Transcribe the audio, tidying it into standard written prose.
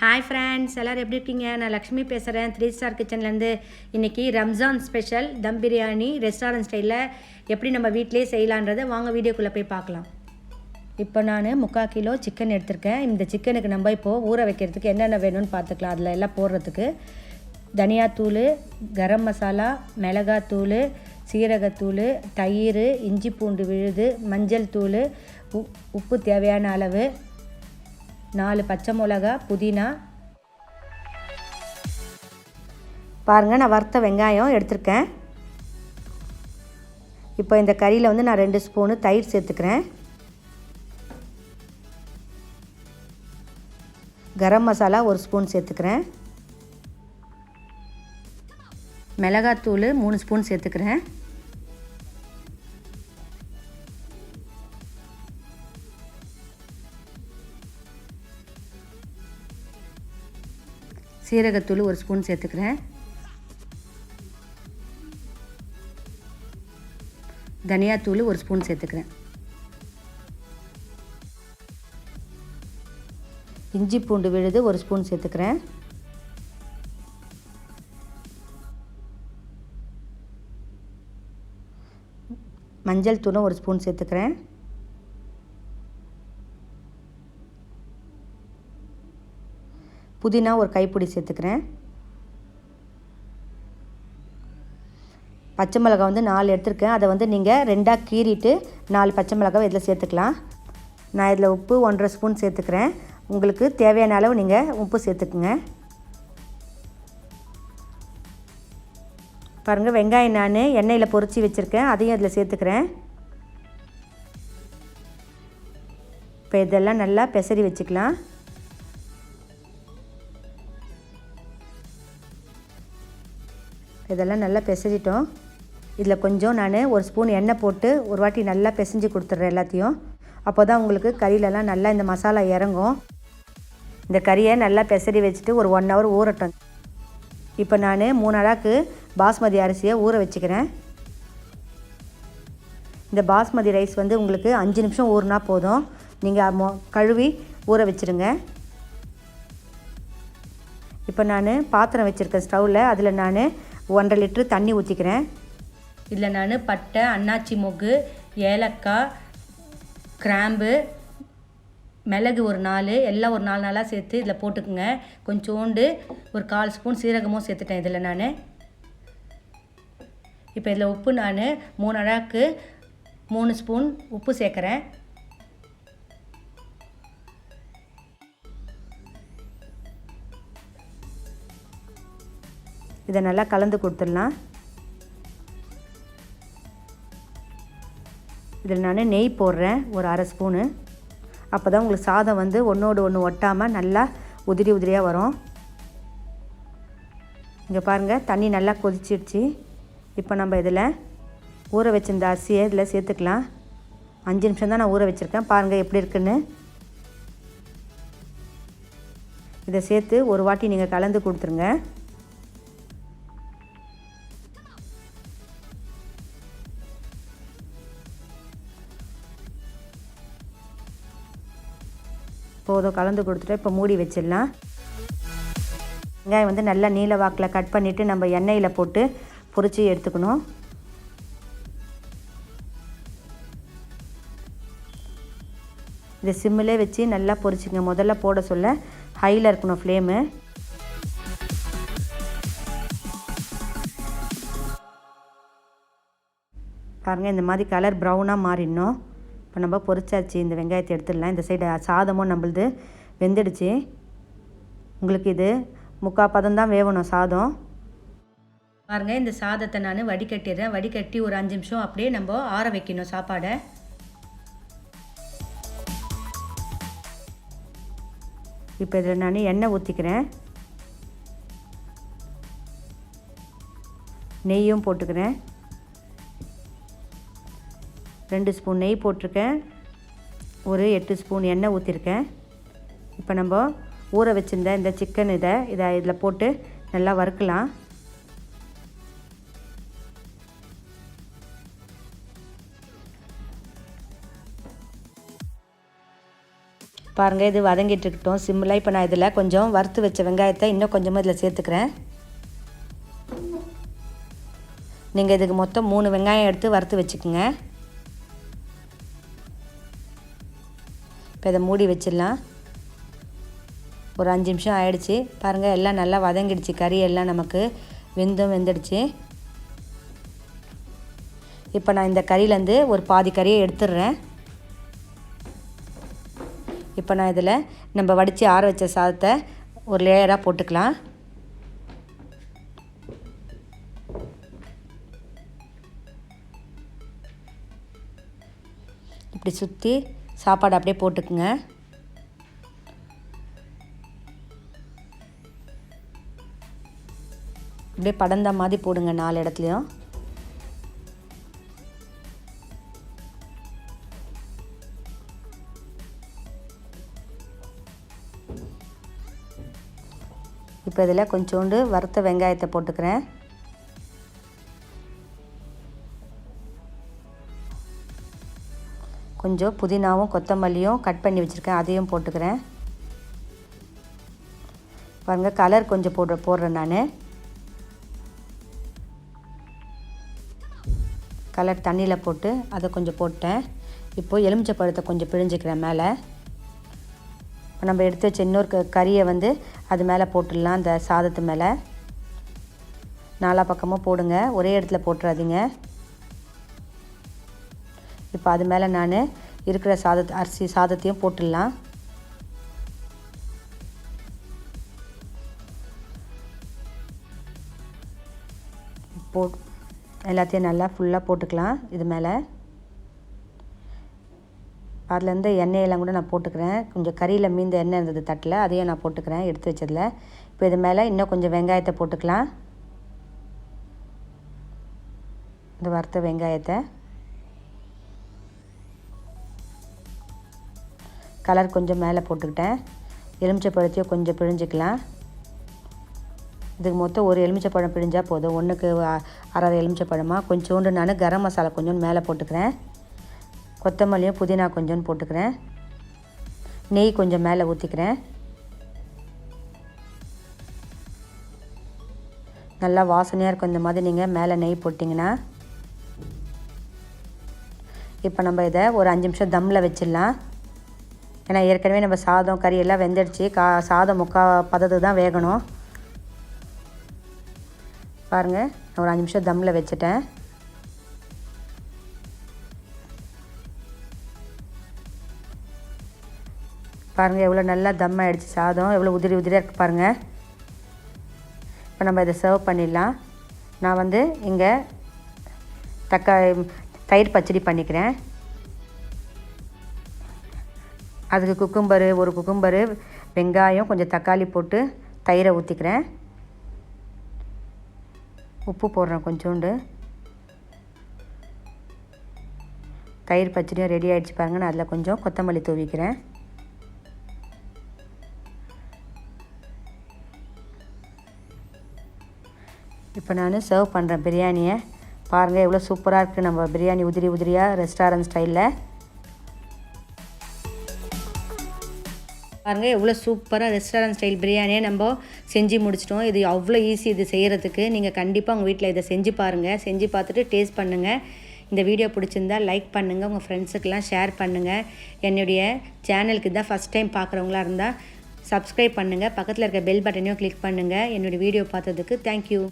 Hi friends, எல்லோரும் எப்படி இருக்கீங்க? நான் லக்ஷ்மி பேசுகிறேன், 3 ஸ்டார் கிச்சன்லேருந்து. இன்றைக்கி ரம்ஜான் ஸ்பெஷல் தம் பிரியாணி ரெஸ்டாரண்ட் ஸ்டைலில் எப்படி நம்ம வீட்டிலே செய்யலான்றதை வாங்க வீடியோக்குள்ளே போய் பார்க்கலாம். இப்போ நான் 3/4 கிலோ சிக்கன் எடுத்திருக்கேன். இந்த சிக்கனுக்கு நம்ம இப்போது ஊற வைக்கிறதுக்கு என்னென்ன வேணும்னு பார்த்துக்கலாம். அதில் எல்லாம் போடுறதுக்கு தனியாத்தூள், கரம் மசாலா, மிளகாத்தூள், சீரகத்தூள், தயிர், இஞ்சி பூண்டு விழுது, மஞ்சள் தூள், உப்பு தேவையான அளவு, 4 பச்சை மிளகா, புதினா. பாருங்கள், நான் வறுத்த வெங்காயம் எடுத்திருக்கேன். இப்போ இந்த கறியில் வந்து நான் 2 ஸ்பூனு தயிர் சேர்த்துக்கிறேன். கரம் மசாலா 1 ஸ்பூன் சேர்த்துக்கிறேன். மிளகாத்தூள் 3 ஸ்பூன் சேர்த்துக்கிறேன். சீரகத்தூள் 1 ஸ்பூன் சேர்த்துக்கிறேன். தனியாத்தூள் 1 ஸ்பூன் சேர்த்துக்கிறேன். இஞ்சி பூண்டு விழுது 1 ஸ்பூன் சேர்த்துக்கிறேன். மஞ்சள் தூளும் 1 ஸ்பூன் சேர்த்துக்கிறேன். புதினா 1 கைப்பிடி சேர்த்துக்கிறேன். பச்சை மிளகாய் வந்து 4 எடுத்துருக்கேன். அதை வந்து நீங்கள் 2ஆக கீறிட்டு 4 பச்சை மிளகாய் இதில் சேர்த்துக்கலாம். நான் இதில் உப்பு 1.5 ஸ்பூன் சேர்த்துக்கிறேன். உங்களுக்கு தேவையான அளவு நீங்கள் உப்பு சேர்த்துக்குங்க. பாருங்கள், வெங்காயம் நான் எண்ணெயில் பொரித்து வச்சுருக்கேன், அதையும் அதில் சேர்த்துக்கிறேன். இப்போ இதெல்லாம் நல்லா பெசரி வச்சுக்கலாம். இதெல்லாம் நல்லா பிசைஞ்சிட்டோம். இதில் கொஞ்சம் நான் 1 ஸ்பூன் எண்ணெய் போட்டு ஒரு வாட்டி நல்லா பிசைஞ்சு கொடுத்துட்றேன் எல்லாத்தையும். அப்போ தான் உங்களுக்கு கறியிலலாம் நல்லா இந்த மசாலா இறங்கும். இந்த கறியை நல்லா பிசறி வச்சுட்டு ஒரு 1 ஹவர் ஊறட்டும். இப்போ நான் 3 அழாக்கு பாஸ்மதி அரிசியை ஊற வச்சுக்கிறேன். இந்த பாஸ்மதி ரைஸ் வந்து உங்களுக்கு 5 நிமிஷம் ஊறினா போதும். நீங்கள் கழுவி ஊற வச்சுருங்க. இப்போ நான் பாத்திரம் வச்சுருக்கேன் ஸ்டவ்வில். அதில் நான் 1.5 லிட்டர் தண்ணி ஊற்றிக்கிறேன். இதில் நான் பட்டை, அன்னாச்சி மொக்கு, ஏலக்காய், கிராம்பு, மிளகு ஒரு 4 எல்லாம் ஒரு 4 நாளாக சேர்த்து இதில் போட்டுக்குங்க. கொஞ்சோண்டு ஒரு 1/4 ஸ்பூன் சீரகமும் சேர்த்துட்டேன் இதில் நான். இப்போ இதில் உப்பு நான் 3 அழாக்கு 3 ஸ்பூன் உப்பு சேர்க்குறேன். இதை நல்லா கலந்து கொடுத்துடலாம். இதில் நான் நெய் போடுறேன் ஒரு 1/2 ஸ்பூனு. அப்போ தான் உங்களுக்கு சாதம் வந்து ஒன்றோடு ஒன்று ஒட்டாமல் நல்லா உதிரி உதிரியாக வரும். இங்கே பாருங்கள், தண்ணி நல்லா கொதிச்சிடுச்சு. இப்போ நம்ம இதில் ஊற வச்சிருந்த அரிசியை இதில் சேர்த்துக்கலாம். 5 நிமிஷம் தான் நான் ஊற வச்சுருக்கேன். பாருங்கள் எப்படி இருக்குன்னு. இதை சேர்த்து ஒரு வாட்டி நீங்கள் கலந்து கொடுத்துருங்க. போதும், கலந்து கொடுத்துட்டு இப்போ மூடி வச்சிடலாம். வெங்காயம் வந்து நல்லா நீல வாக்கில் கட் பண்ணிவிட்டு நம்ம எண்ணெயில் போட்டு பொரித்து எடுத்துக்கணும். இதை சிம்மிலே வச்சு நல்லா பொரிச்சுங்க. முதல்ல போட சொல்ல ஹையில் இருக்கணும் ஃப்ளேமு. பாருங்கள், இந்த மாதிரி கலர் ப்ரௌனாக மாறிடணும். இப்போ நம்ம பொரிச்சாச்சு. இந்த வெங்காயத்தை எடுத்துடலாம். இந்த சைடு சாதமும் நம்மளுது வெந்துடுச்சு. உங்களுக்கு இது 3/4 பதம் தான் வேகணும் சாதம். பாருங்கள், இந்த சாதத்தை நான் வடிகட்டிடுறேன். வடிகட்டி ஒரு 5 நிமிஷம் அப்படியே நம்ம ஆற வைக்கணும் சாப்பாடை. இப்போ இதில் நான் எண்ணெய் ஊற்றிக்கிறேன். நெய்யும் போட்டுக்கிறேன். 2 ஸ்பூன் நெய் போட்டிருக்கேன். ஒரு 8 ஸ்பூன் எண்ணெய் ஊற்றிருக்கேன். இப்போ நம்ம ஊற வச்சுருந்த இந்த சிக்கன் இதை இதில் போட்டு நல்லா வறுக்கலாம். பாருங்கள், இது வதங்கிட்டு இருக்கட்டும் சிம்மில். இப்போ நான் இதில் கொஞ்சம் வறுத்து வச்ச வெங்காயத்தை இன்னும் கொஞ்சமாக இதில் சேர்த்துக்கிறேன். நீங்கள் இதுக்கு மொத்தம் 3 வெங்காயம் எடுத்து வறுத்து வச்சுக்கோங்க. இப்போ இதை மூடி வச்சிடலாம். ஒரு 5 நிமிஷம் ஆயிடுச்சு. பாருங்கள், எல்லாம் நல்லா வதங்கிடுச்சு. கறி எல்லாம் நமக்கு வெந்துடுச்சு. இப்போ நான் இந்த கறியிலேருந்து ஒரு பாதி கறியை எடுத்துடுறேன். இப்போ நான் இதில் நம்ம வடித்து ஆற வச்ச சாதத்தை ஒரு லேயராக போட்டுக்கலாம். இப்படி சுற்றி சாப்பாடு அப்படியே போட்டுக்குங்க. அப்படியே படந்த மாதிரி போடுங்க 4 இடத்துலையும். இப்போ இதில் கொஞ்சோண்டு வறுத்த வெங்காயத்தை போட்டுக்கிறேன். கொஞ்சம் புதினாவும் கொத்தமல்லியும் கட் பண்ணி வச்சுருக்கேன், அதையும் போட்டுக்கிறேன். பாருங்கள், கலர் கொஞ்சம் போடுறேன் நான். கலர் தண்ணியில் போட்டு அதை கொஞ்சம் போட்டேன். இப்போது எலுமிச்சை பழத்தை கொஞ்சம் பிழிஞ்சிக்கிறேன் மேலே. நம்ம எடுத்து வச்ச இன்னொரு கறியை அது மேலே போட்டுடலாம். அந்த சாதத்து மேலே 4 பக்கமும் போடுங்க, ஒரே இடத்துல போட்டுறாதீங்க. இப்போ அது மேலே நான் இருக்கிற அரிசி சாதத்தையும் போட்டுடலாம். எல்லாத்தையும் நல்லா ஃபுல்லாக போட்டுக்கலாம். இது மேலே அதுலேருந்து எண்ணெயெல்லாம் கூட நான் போட்டுக்கிறேன். கொஞ்சம் கறியில் மீந்த எண்ணெய் இருந்தது தட்டில், அதையும் நான் போட்டுக்கிறேன் எடுத்து வச்சதில். இப்போ இது மேலே இன்னும் கொஞ்சம் வெங்காயத்தை போட்டுக்கலாம். இந்த வறுத்த வெங்காயத்தை கலர் கொஞ்சம் மேலே போட்டுக்கிட்டேன். எலுமிச்சை பழத்தையும் கொஞ்சம் பிழிஞ்சிக்கலாம். இதுக்கு மொத்தம் ஒரு எலுமிச்சை பழம் பிழிஞ்சால் போதும். 1க்கு 1/2 எலுமிச்சை பழமாக கொஞ்சோண்டு நான் கரம் மசாலா கொஞ்சம் மேலே போட்டுக்கிறேன். கொத்தமல்லியும் புதினா கொஞ்சம் போட்டுக்கிறேன். நெய் கொஞ்சம் மேலே ஊற்றிக்கிறேன். நல்லா வாசனையாக இருக்கும் இந்த மாதிரி நீங்கள் மேலே நெய் போட்டிங்கன்னா. இப்போ நம்ம இதை ஒரு 5 நிமிஷம் தம்மில் வச்சிடலாம். ஏன்னா ஏற்கனவே நம்ம சாதம் கறி எல்லாம் வெந்துடுச்சு. சாதம் பதத்துக்கு தான் வேகணும். பாருங்கள், நான் ஒரு 5 நிமிஷம் தம்மில் வச்சுட்டேன். பாருங்கள், எவ்வளோ நல்லா தம் ஆகிடுச்சு சாதம், எவ்வளோ உதிரியாக இருக்குது பாருங்கள். இப்போ நம்ம இதை சர்வ் பண்ணிடலாம். நான் இங்கே தயிர் பச்சடி பண்ணிக்கிறேன். அதுக்கு ஒரு குக்கும்பரு, வெங்காயம், கொஞ்சம் தக்காளி போட்டு தயிரை ஊற்றிக்கிறேன். உப்பு போடுறேன் கொஞ்சோண்டு. தயிர் பச்சடியும் ரெடி ஆகிடுச்சு பாருங்கள். நான் அதில் கொஞ்சம் கொத்தமல்லி தூவிக்கிறேன். இப்போ நான் சர்வ் பண்ணுறேன் பிரியாணியை. பாருங்கள், எவ்வளோ சூப்பராக இருக்குது நம்ம பிரியாணி, உதிரியாக ரெஸ்டாரண்ட் ஸ்டைலில். பாருங்கள், எவ்வளோ சூப்பராக ரெஸ்டாரண்ட் ஸ்டைல் பிரியாணியை நம்ம செஞ்சு முடிச்சிட்டோம். இது அவ்வளோ ஈஸி இது செய்கிறதுக்கு. நீங்கள் கண்டிப்பாக உங்கள் வீட்டில் இதை செஞ்சு பாருங்கள். செஞ்சு பார்த்துட்டு டேஸ்ட் பண்ணுங்கள். இந்த வீடியோ பிடிச்சிருந்தால் லைக் பண்ணுங்கள், உங்கள் ஃப்ரெண்ட்ஸுக்கெல்லாம் ஷேர் பண்ணுங்கள். என்னுடைய சேனலுக்கு தான் ஃபஸ்ட் டைம் பார்க்குறவங்களா இருந்தால் சப்ஸ்கிரைப் பண்ணுங்கள். பக்கத்தில் இருக்க பெல் பட்டனையும் கிளிக் பண்ணுங்கள். என்னுடைய வீடியோ பார்த்ததுக்கு தேங்க்யூ.